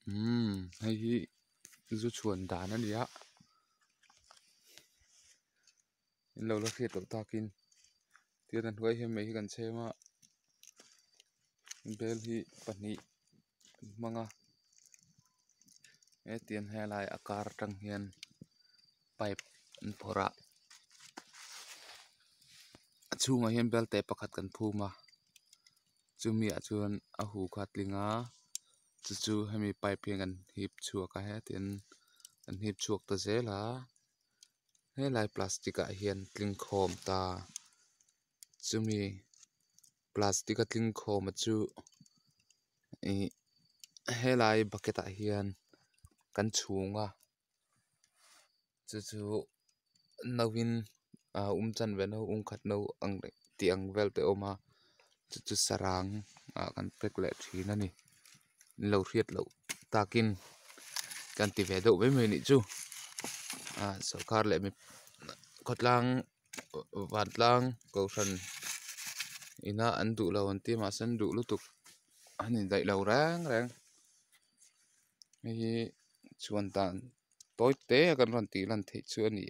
hay hi zu chuan dan ani a in lo la khiat lo takin tian an huai hem mai hi kan chema bel hi pahnih hmanga tian helai akar tang hian pipe an phora chunga hian bel te pakhat kan phuma chumi a chuan a hu khatlinga chu hemi pipe hian kan hip chhuak a he tian an hip chuak ta zela helai plastic ah hian tling khawm ta chumi plastic a tling khawm a chu helai bucket ah hian kan chhunga chu novin chan ve no khat no ang tiang vel te oma chu sarang kan pek le thin ani lo hriat lo takin kan ti ve do ve mai ni chu sarkar le mi khotlang watlang ko than ina an du lo an ti ma san du lutuk ani dai lo rang hi chuan tan toy te kan ron ti lan thei chu ani